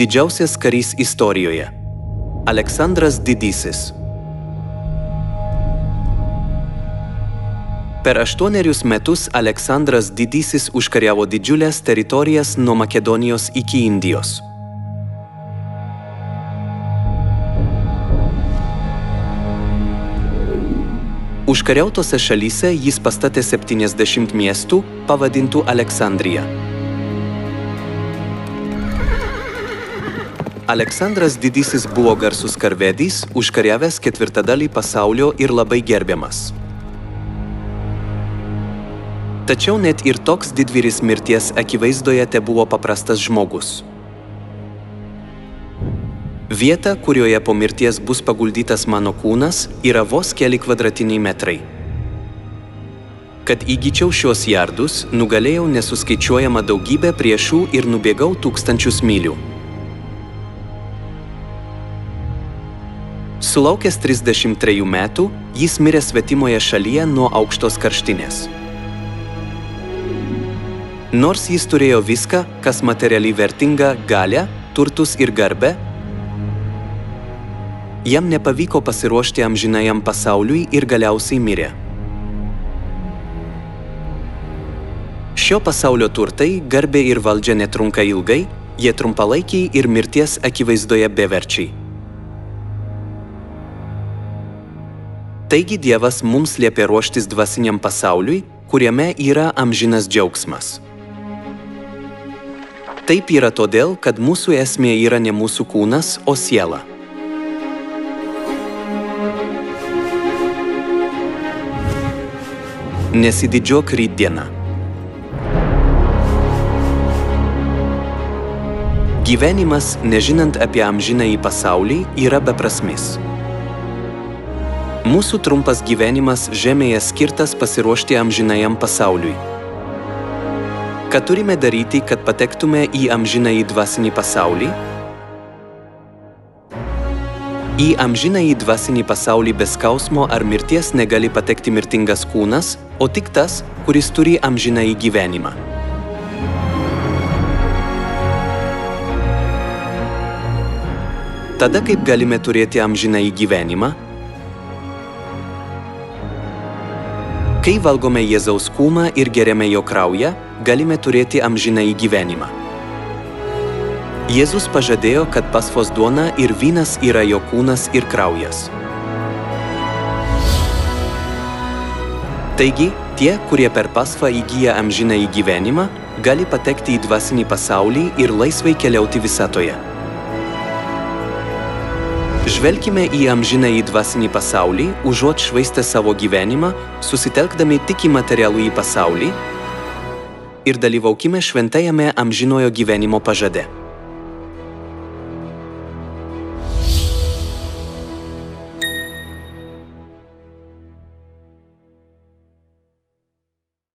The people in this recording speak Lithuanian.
Didžiausias karys istorijoje – Aleksandras Didysis. Per 8 metus Aleksandras Didysis užkariavo didžiulės teritorijas nuo Makedonijos iki Indijos. Užkariautose šalyse jis pastatė 70 miestų, pavadintų Aleksandrija. Aleksandras Didysis buvo garsus karvedys, užkariavęs ketvirtadalį pasaulio ir labai gerbiamas. Tačiau net ir toks didvyris mirties akivaizdoje tebuvo paprastas žmogus. Vieta, kurioje po mirties bus paguldytas mano kūnas, yra vos keli kvadratiniai metrai. Kad įgyčiau šios jardus, nugalėjau nesuskaičiuojamą daugybę priešų ir nubėgau 1000 mylių. Sulaukęs 33 metų, jis mirė svetimoje šalyje nuo aukštos karštinės. Nors jis turėjo viską, kas materialiai vertinga, galią, turtus ir garbę, jam nepavyko pasiruošti amžinajam pasauliui ir galiausiai mirė. Šio pasaulio turtai, garbė ir valdžia netrunka ilgai, jie trumpalaikiai ir mirties akivaizdoje beverčiai. Taigi Dievas mums liepia ruoštis dvasiniam pasauliui, kuriame yra amžinas džiaugsmas. Taip yra todėl, kad mūsų esmė yra ne mūsų kūnas, o siela. Nesididžiuok rytdieną. Gyvenimas, nežinant apie amžinąjį pasaulį, yra beprasmis. Mūsų trumpas gyvenimas žemėje skirtas pasiruošti amžinajam pasauliui. Ką turime daryti, kad patektume į amžinąjį dvasinį pasaulį? Į amžinąjį dvasinį pasaulį be skausmo ar mirties negali patekti mirtingas kūnas, o tik tas, kuris turi amžinąjį gyvenimą. Tada kaip galime turėti amžinąjį gyvenimą? Kai valgome Jėzaus kūną ir geriame jo kraują, galime turėti amžinąjį gyvenimą. Jėzus pažadėjo, kad pasfos duona ir vynas yra jo kūnas ir kraujas. Taigi, tie, kurie per pasfą įgyja amžinąjį gyvenimą, gali patekti į dvasinį pasaulį ir laisvai keliauti visatoje. Žvelkime į amžinąjį dvasinį pasaulį, užuot švaistę savo gyvenimą, susitelkdami tik į materialųjį pasaulį ir dalyvaukime šventajame amžinojo gyvenimo pažade.